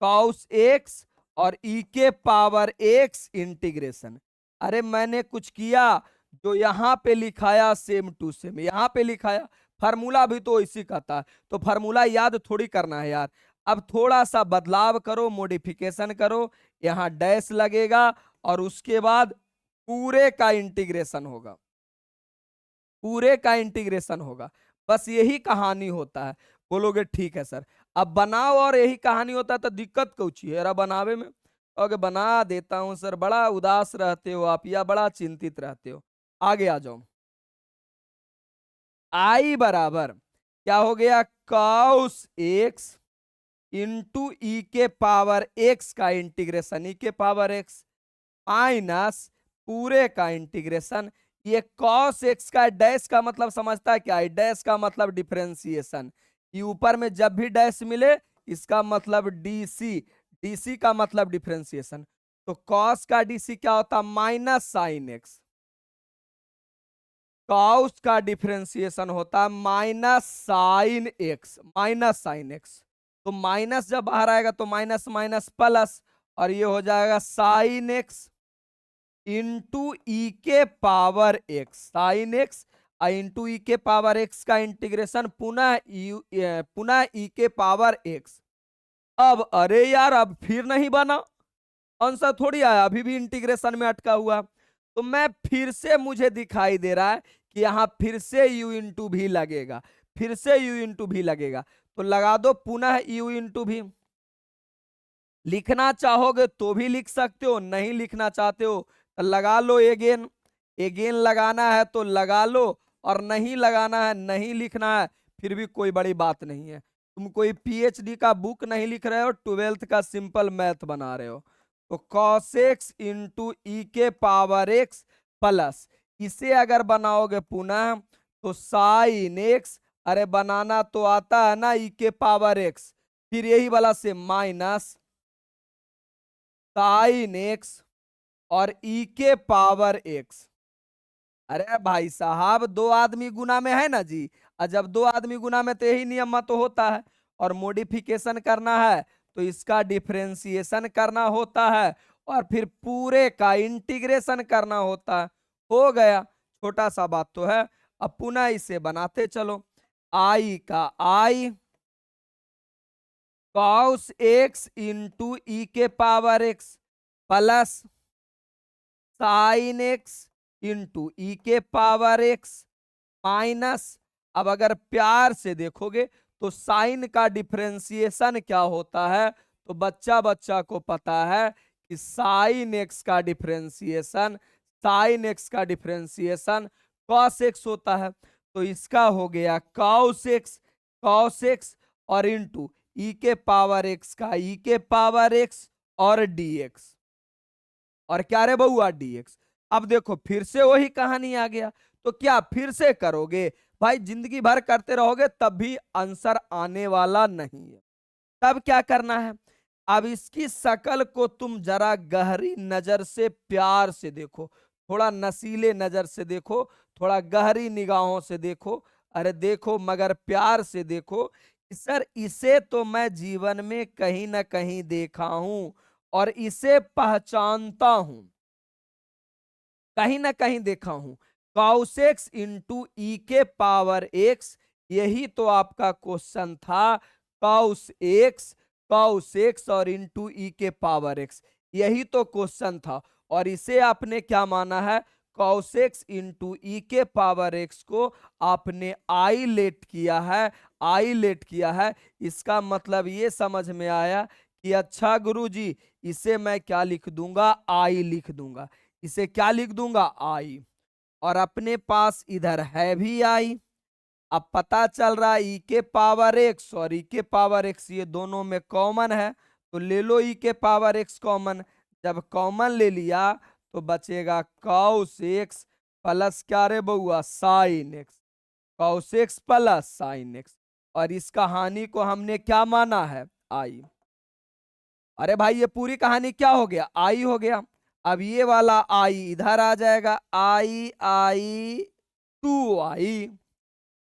कॉस एक्स और ई के पावर एक्स इंटीग्रेशन। अरे मैंने कुछ किया? जो यहां पे लिखाया सेम टू सेम यहां पे लिखाया। फार्मूला भी तो इसी का था, तो फार्मूला याद थोड़ी करना है यार। अब थोड़ा सा बदलाव करो, मॉडिफिकेशन करो, यहां डैश लगेगा और उसके बाद पूरे का इंटीग्रेशन होगा, पूरे का इंटीग्रेशन होगा। बस यही कहानी होता है। बोलोगे ठीक है सर, अब बनाओ और यही कहानी होता है तो दिक्कत कौची है बनावे में? ओके बना देता हूं सर, बड़ा उदास रहते हो आप या बड़ा चिंतित रहते हो। आगे आ जाओ। आई बराबर क्या हो गया? कॉस एक्स इंटू ई के पावर एक्स का इंटीग्रेशन, ई के पावर एक्स माइनस पूरे का इंटीग्रेशन। ये कॉस एक्स का डैश का मतलब समझता है क्या है? डैश का मतलब डिफरेंशिएशन। ये ऊपर में जब भी डैश मिले इसका मतलब डीसी, डीसी का मतलब डिफरेंशिएशन। तो कॉस का डीसी क्या होता? Minus sine x. कॉस का डिफरेंशिएशन होता है minus sine x, minus sine x. तो माइनस जब बाहर आएगा तो माइनस माइनस प्लस, और ये हो जाएगा साइन एक्स इंटू ई के power x, sine x into e के पावर एक्स का इंटीग्रेशन पुनः पुनः ई के पावर एक्स। अब अरे यार अब फिर नहीं बना, आंसर थोड़ी आया, अभी भी इंटीग्रेशन में अटका हुआ। तो मैं फिर से, मुझे दिखाई दे रहा है कि यहां फिर से u इंटू भी लगेगा, फिर से u इंटू भी लगेगा। तो लगा दो पुनः u इंटू भी। लिखना चाहोगे तो भी लिख सकते हो, नहीं लिखना चाहते हो तो लगा लो एगेन। एगेन लगाना है तो लगा लो, और नहीं लगाना है, नहीं लिखना है, फिर भी कोई बड़ी बात नहीं है। तुम कोई पीएचडी का बुक नहीं लिख रहे हो, 12th का सिंपल मैथ बना रहे हो। तो cos x इंटू ई के पावर x प्लस, इसे अगर बनाओगे पुनः तो साइन x, अरे बनाना तो आता है ना, ई के पावर x, फिर यही वाला से माइनस साइन x और ई के पावर x। अरे भाई साहब, दो आदमी गुना में है ना जी, और जब दो आदमी गुना में तो यही नियम तो होता है। और मॉडिफिकेशन करना है तो इसका डिफरेंशिएशन करना होता है, और फिर पूरे का इंटीग्रेशन करना होता है। हो गया, छोटा सा बात तो है। अब पुनः इसे बनाते चलो। आई का I cos x into e के power x plus sine x into e के पावर एक्स माइनस, अब अगर प्यार से देखोगे तो साइन का डिफरेंशिएशन क्या होता है, तो बच्चा बच्चा को पता है कि साइन एक्स का डिफरेंशिएशन, साइन एक्स का डिफरेंशिएशन कॉस एक्स होता है। तो इसका हो गया कॉस एक्स, कॉस एक्स और इंटू ई के पावर एक्स का ई के पावर एक्स और डीएक्स, और क्या रे बउआ डीएक्स। अब देखो फिर से वही कहानी आ गया, तो क्या फिर से करोगे भाई, जिंदगी भर करते रहोगे तब भी आंसर आने वाला नहीं है। तब क्या करना है, अब इसकी शकल को तुम जरा गहरी नजर से प्यार से देखो, थोड़ा नसीले नजर से देखो, थोड़ा गहरी निगाहों से देखो। अरे देखो मगर प्यार से देखो कि सर इसे तो मैं जीवन में कहीं ना कहीं देखा हूं और इसे पहचानता हूं, कहीं ना कहीं देखा हूं। कॉस एक्स इंटू ई के पावर एक्स, यही तो आपका क्वेश्चन था। कॉस एक्स और इंटू ई के पावर एक्स, यही तो क्वेश्चन था। और इसे आपने क्या माना है, कॉस एक्स इंटू ई के पावर एक्स को आपने आई लेट किया है, आई लेट किया है। इसका मतलब ये समझ में आया कि अच्छा गुरुजी, इसे मैं क्या लिख दूंगा, आई लिख दूंगा। इसे क्या लिख दूंगा, आई। और अपने पास इधर है भी आई। अब पता चल रहा है ई के पावर एक्स और ई के पावर एक्स ये दोनों में कॉमन है, तो ले लो ई के पावर एक्स कॉमन। जब कॉमन ले लिया तो बचेगा कॉस एक्स प्लस क्या रे बउआ, sine x. Cos x plus sine x, और इस कहानी को हमने क्या माना है, आई। अरे भाई ये पूरी कहानी क्या हो गया, आई हो गया। अब ये वाला आई इधर आ जाएगा, आई आई टू आई।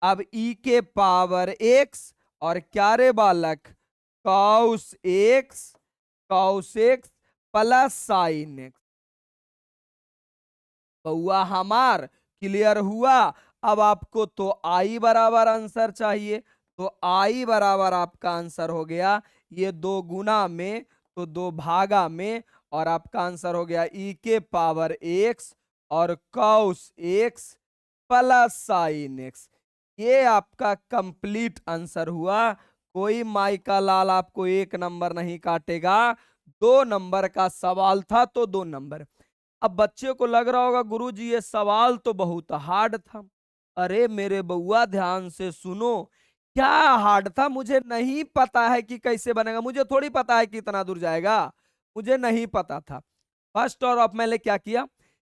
अब ई के पावर एक्स और क्या रे बालक, cos x, cos x plus sine x. बउआ हमार क्लियर हुआ। अब आपको तो आई बराबर आंसर चाहिए, तो आई बराबर आपका आंसर हो गया ये दो गुना में तो दो भागा में, और आपका आंसर हो गया ई के पावर एक्स और cos x plus sine x. ये आपका कंप्लीट आंसर हुआ। कोई माइका लाल आपको एक नंबर नहीं काटेगा, 2 नंबर का सवाल था तो 2 नंबर। अब बच्चे को लग रहा होगा गुरुजी ये सवाल तो बहुत हार्ड था। अरे मेरे बउआ ध्यान से सुनो, क्या हार्ड था मुझे नहीं पता है कि कैसे बनेगा, मुझे थोड़ी पता है कि इतना दूर जाएगा, मुझे नहीं पता था। फर्स्ट और अब मैंने क्या किया,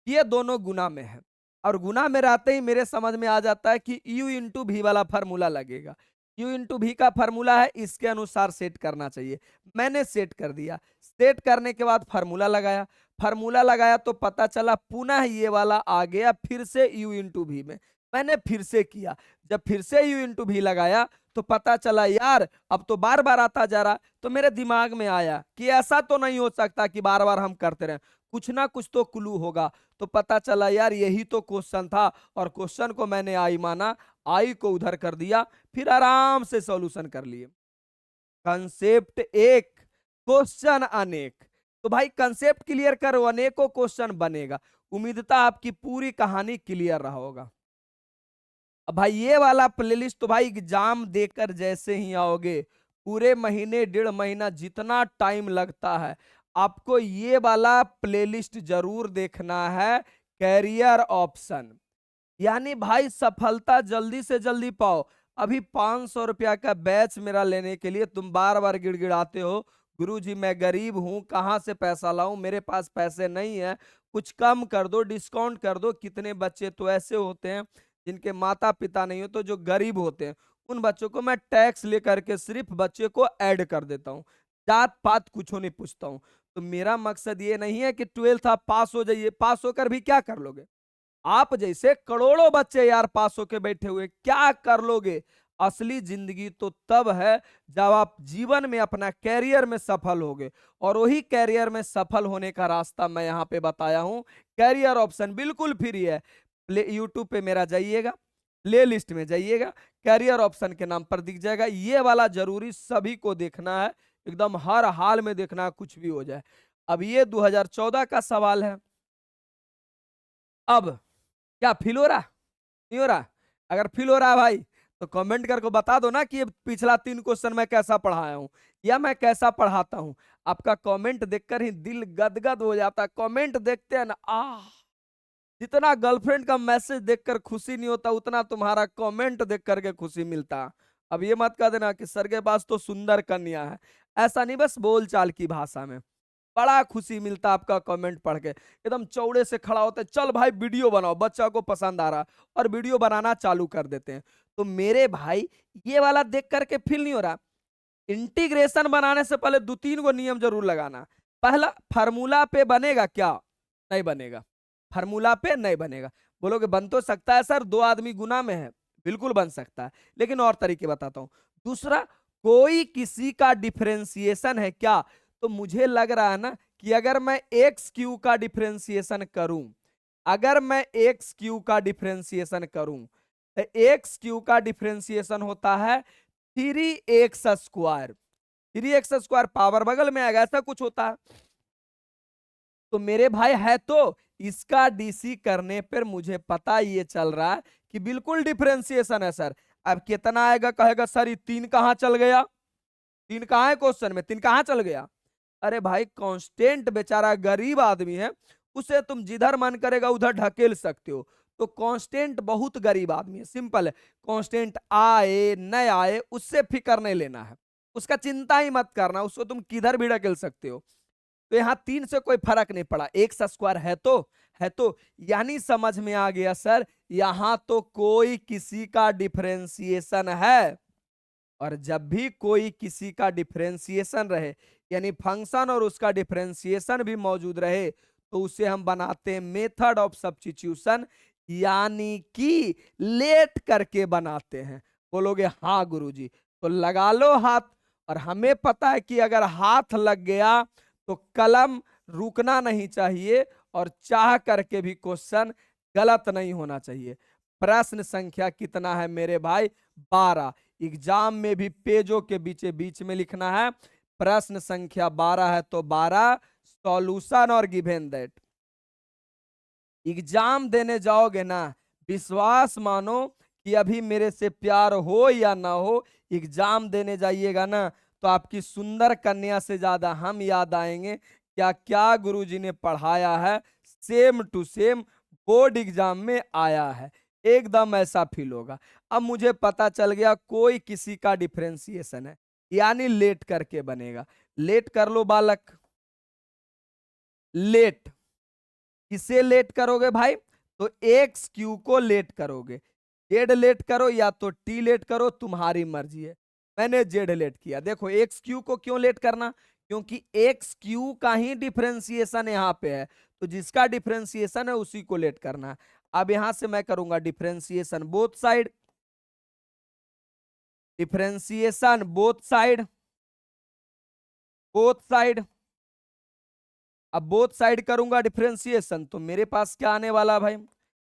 ये दोनों गुना में है, और गुना में रहते ही मेरे समझ में आ जाता है कि u इंटू भी वाला फार्मूला लगेगा। u इंटू भी का फार्मूला है, इसके अनुसार सेट करना चाहिए। मैंने सेट कर दिया, सेट करने के बाद फार्मूला लगाया, फार्मूला लगाया तो पता चला पुनः ये वाला आ गया फिर से u इंटू भी में। मैंने फिर से किया, जब फिर से u इंटू भी लगाया तो पता चला यार अब तो बार बार आता जा रहा। तो मेरे दिमाग में आया कि ऐसा तो नहीं हो सकता कि बार बार हम करते रहें, कुछ ना कुछ तो क्लू होगा। तो पता चला यार यही तो क्वेश्चन था, और क्वेश्चन को मैंने आई माना, आई को उधर कर दिया, फिर आराम से सॉल्यूशन कर लिए। कंसेप्ट एक, क्वेश्चन अनेक। तो भाई कंसेप्ट क्लियर करो, अनेकों क्वेश्चन बनेगा। उम्मीद था आपकी पूरी कहानी क्लियर रहा होगा। अब भाई ये वाला प्लेलिस्ट तो भाई एग्जाम देकर जैसे ही आओगे, पूरे महीने 1.5 महीना जितना टाइम लगता है, आपको ये वाला प्लेलिस्ट जरूर देखना है। कैरियर ऑप्शन, यानी भाई सफलता जल्दी से जल्दी पाओ। अभी 500 रुपया का बैच मेरा लेने के लिए तुम बार बार गिड़गिड़ाते हो, गुरुजी मैं गरीब हूं, कहां से पैसा लाऊं, मेरे पास पैसे नहीं है, कुछ कम कर दो, डिस्काउंट कर दो। कितने बच्चे तो ऐसे होते हैं जिनके माता पिता नहीं हो, तो जो गरीब होते हैं उन बच्चों को मैं टैक्स लेकर के सिर्फ बच्चे को ऐड कर देता हूँ, जात पात कुछ नहीं पूछता हूँ। तो मेरा मकसद ये नहीं है कि 12th आप पास हो जाइए, पास होकर भी क्या कर लोगे? आप जैसे करोड़ों बच्चे यार पास होके बैठे हुए, क्या कर लोगे? असली जिंदगी तो तब है जब आप जीवन में अपना कैरियर में सफल होगे, और वही कैरियर में सफल होने का रास्ता मैं यहाँ पे बताया हूं। कैरियर ऑप्शन बिल्कुल फ्री है। यूट्यूब पे मेरा जाइएगा, प्ले लिस्ट में जाइएगा, कैरियर ऑप्शन के नाम पर दिख जाएगा। ये वाला जरूरी सभी को देखना है, एकदम हर हाल में देखना है, कुछ भी हो जाए। अब ये 2014 का सवाल है। अब क्या फील हो रहा, नहीं हो रहा? अगर फील हो रहा है भाई, तो कमेंट करके बता दो ना कि ये पिछला 3 क्वेश्चन मैं कैसा पढ़ाया हूं या मैं कैसा पढ़ाता हूं। आपका कमेंट देखकर ही दिल गदगद हो जाता है। कमेंट देखते हैं ना, जितना गर्लफ्रेंड का मैसेज देखकर खुशी नहीं होता, उतना तुम्हारा कमेंट देख करके खुशी मिलता। अब ये मत कह देना कि सर के पास तो सुंदर कन्या है, ऐसा नहीं, बस बोलचाल की भाषा में। बड़ा खुशी मिलता आपका कमेंट पढ़ के, एकदम चौड़े से खड़ा होते, चल भाई वीडियो बनाओ, बच्चा को पसंद आ रहा, और वीडियो बनाना चालू कर देते हैं। तो मेरे भाई ये वाला देख करके फील नहीं हो रहा? इंटीग्रेशन बनाने से पहले 2-3 गो नियम जरूर लगाना। पहला, फार्मूला पे बनेगा क्या? नहीं बनेगा, फार्मूला पे नहीं बनेगा। बोलोगे बन तो सकता है सर, 2 आदमी गुना में है, बिल्कुल बन सकता है, लेकिन और तरीके बताता हूं। दूसरा, कोई किसी का डिफरेंशिएशन है क्या? तो मुझे लग रहा है ना कि अगर मैं एक्स क्यू का डिफरेंशिएशन करूं, अगर मैं एक्स क्यू का डिफरेंशिएशन करूं, तो एक्स क्यू का डिफरेंशिएशन होता है 3x²। 3x² पावर बगल में आएगा, ऐसा कुछ होता है। तो मेरे भाई है तो इसका डीसी करने पर मुझे पता ये चल रहा है कि बिल्कुल डिफरेंशिएशन है सर। अब कितना आएगा? कहेगा सर ये 3 कहां चल गया? 3 कहां है क्वेश्चन में, 3 कहां चल गया? अरे भाई कांस्टेंट बेचारा गरीब आदमी है, उसे तुम जिधर मन करेगा उधर ढकेल सकते हो। तो कांस्टेंट बहुत गरीब आदमी है, सिंपल है। कांस्टेंट आए न आए उससे फिक्र नहीं लेना है, उसका चिंता ही मत करना, उसको तुम किधर भी ढकेल सकते हो। तो यहाँ 3 से कोई फर्क नहीं पड़ा, x² है तो है तो, यानी समझ में आ गया सर, यहां तो कोई किसी का डिफरेंशिएशन है। और जब भी कोई किसी का डिफरेंशिएशन रहे, यानी फंक्शन और उसका डिफरेंशिएशन भी मौजूद रहे, तो उसे हम बनाते हैं मेथड ऑफ सब्स्टिट्यूशन, यानी कि लेट करके बनाते हैं। बोलोगे हाँ गुरुजी, तो लगा लो हाथ। और हमें पता है कि अगर हाथ लग गया तो कलम रुकना नहीं चाहिए, और चाह करके भी क्वेश्चन गलत नहीं होना चाहिए। प्रश्न संख्या कितना है मेरे भाई? 12। एग्जाम में भी पेजों के बीच बीच में लिखना है। प्रश्न संख्या 12 है तो 12, सॉल्यूशन और गिवन दैट। एग्जाम देने जाओगे ना, विश्वास मानो कि अभी मेरे से प्यार हो या ना हो, एग्जाम देने जाइएगा ना तो आपकी सुंदर कन्या से ज्यादा हम याद आएंगे, क्या क्या गुरुजी ने पढ़ाया है, same to same board exam में आया है, एकदम ऐसा फील होगा। अब मुझे पता चल गया कोई किसी का डिफरेंशिएशन है, यानी लेट करके बनेगा। लेट कर लो बालक, लेट। किसे लेट करोगे भाई? तो एक्स क्यू को लेट करोगे। जेड लेट करो या तो टी लेट करो, तुम्हारी मर्जी है। मैंने जेड लेट किया। देखो एक्स क्यू को क्यों लेट करना? क्योंकि एक्स क्यू का ही डिफरेंशिएशन यहाँ पे है, तो जिसका डिफरेंशिएशन है उसी को लेट करना है। अब यहां से मैं करूंगा differentiation both side, differentiation both side, both side. अब बोथ साइड करूंगा डिफरेंशिएशन, तो मेरे पास क्या आने वाला भाई?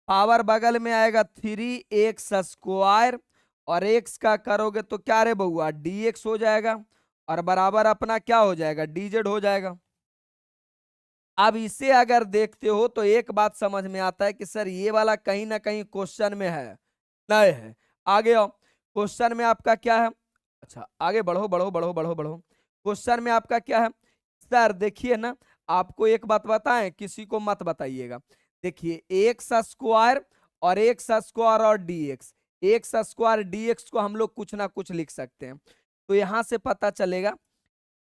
पावर बगल में आएगा 3x², और x का करोगे तो क्या रे बउआ, dx हो जाएगा, और बराबर अपना क्या हो जाएगा, dz हो जाएगा। अब इसे अगर देखते हो तो एक बात समझ में आता है कि सर ये वाला कहीं ना कहीं क्वेश्चन में है। नए हैं। आगे आओ, क्वेश्चन में आपका क्या है? अच्छा आगे बढ़ो बढ़ो बढ़ो बढ़ो बढ़ो। क्वेश्चन में आपका क्या है? सर देखिए ना, आपको एक बात बताएं, किसी को मत बताइएगा। देखिए एक्स स्क्वायर और एक्स स्क्वायर और डीएक्स, एक्स स्क्वायर डीएक्स को हम लोग कुछ ना कुछ लिख सकते हैं। तो यहां से पता चलेगा,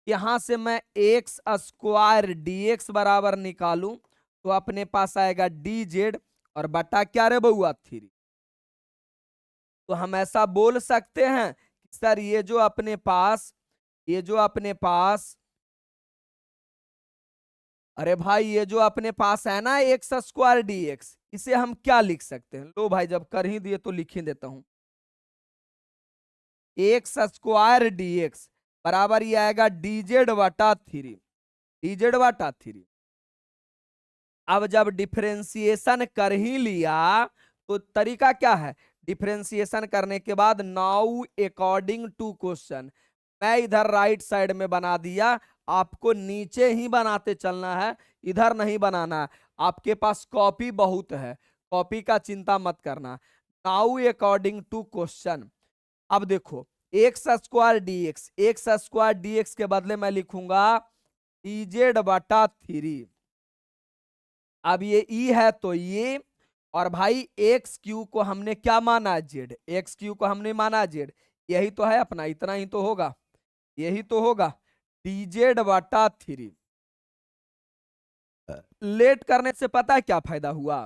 यहां से मैं एक्स स्क्वायर डीएक्स बराबर निकालूं तो अपने पास आएगा डी जेड और बटा क्या रे बउआ 3। तो हम ऐसा बोल सकते हैं कि सर ये जो अपने पास, ये जो अपने पास, अरे भाई ये जो अपने पास है ना एक्स स्क्वायर डीएक्स, इसे हम क्या लिख सकते हैं? लो भाई जब कर ही दिए तो लिख ही देता हूं। एक्स स्क्वायर डीएक्स बराबर ये आएगा डीजेड बटा 3, डीजेड बटा 3। अब जब डिफरेंशिएशन कर ही लिया तो तरीका क्या है? डिफरेंशिएशन करने के बाद नाउ अकॉर्डिंग टू क्वेश्चन, मैं इधर राइट साइड में बना दिया, आपको नीचे ही बनाते चलना है, इधर नहीं बनाना है। आपके पास कॉपी बहुत है, कॉपी का चिंता मत करना। नाउ अकॉर्डिंग टू क्वेश्चन, अब देखो x square dx, x square dx के बदले मैं लिखूंगा डीजेड बटा 3। अब ये ई है तो ये, और भाई एक्स क्यू को हमने क्या माना? जेड, एक्स क्यू को हमने माना जेड, यही तो है अपना, इतना ही तो होगा, यही तो होगा डीजेड बटा 3। लेट करने से पता है क्या फायदा हुआ?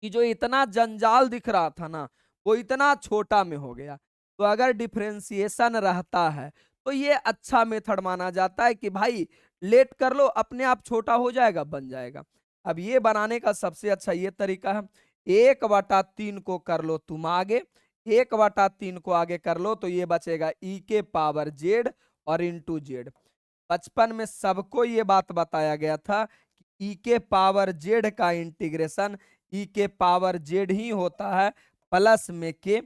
कि जो इतना जंजाल दिख रहा था ना वो इतना छोटा में हो गया। तो अगर डिफरेंशिएशन रहता है तो ये अच्छा मेथड माना जाता है कि भाई लेट कर लो, अपने आप छोटा हो जाएगा, बन जाएगा। अब ये बनाने का सबसे अच्छा ये तरीका है, 1/3 को कर लो तुम आगे, 1/3 को आगे कर लो तो ये बचेगा ई के पावर जेड और इंटू जेड। बचपन में सबको ये बात बताया गया था कि ई के पावर जेड का इंटीग्रेशन ई के पावर जेड ही होता है, प्लस में के,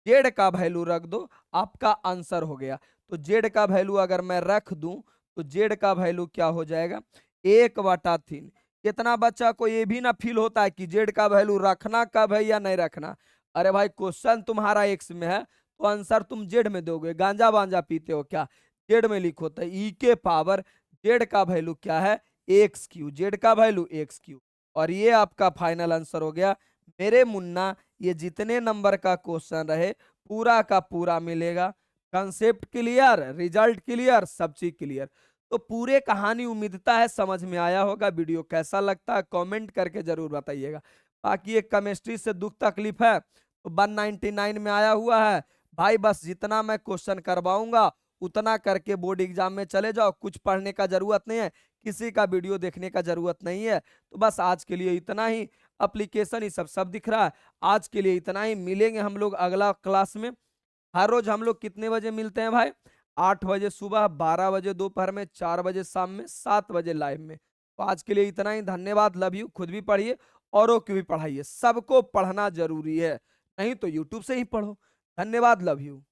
जेड का वैल्यू रख दो, आपका आंसर हो गया। तो जेड का वैल्यू अगर मैं रख दूं तो जेड का वैल्यू क्या हो जाएगा? 1/3। कितना बच्चा को ये भी ना फील होता है कि जेड का वैल्यू रखना कब है या नहीं रखना? अरे भाई क्वेश्चन तुम्हारा एक्स में है तो आंसर तुम जेड में दोगे, गांजा बांजा पीते हो क्या? जेड में लिखो। तो ई के पावर जेड का वैल्यू क्या है? एक्स क्यू, जेड का वैल्यू एक्स क्यू। और ये आपका फाइनल आंसर हो गया मेरे मुन्ना। ये जितने नंबर का क्वेश्चन रहे पूरा का पूरा मिलेगा। कंसेप्ट क्लियर, रिजल्ट क्लियर, सब चीज क्लियर। तो पूरे कहानी उम्मीदता है समझ में आया होगा। वीडियो कैसा लगता है कमेंट करके जरूर बताइएगा। बाकी एक केमिस्ट्री से दुख तकलीफ है तो 199 में आया हुआ है भाई, बस जितना मैं क्वेश्चन करवाऊंगा उतना करके बोर्ड एग्जाम में चले जाओ, कुछ पढ़ने का जरूरत नहीं है, किसी का वीडियो देखने का जरूरत नहीं है। तो बस आज के लिए इतना ही, एप्लीकेशन ही सब दिख रहा है। आज के लिए इतना ही, मिलेंगे हम लोग अगला क्लास में। हर रोज हम लोग कितने बजे मिलते हैं भाई? 8 बजे सुबह, 12 बजे दोपहर में, 4 बजे शाम में, 7 बजे लाइव में। तो आज के लिए इतना ही, धन्यवाद, लव यू। खुद भी पढ़िए औरों की भी पढ़ाइए, सबको पढ़ना जरूरी है, नहीं तो यूट्यूब से ही पढ़ो। धन्यवाद, लव यू।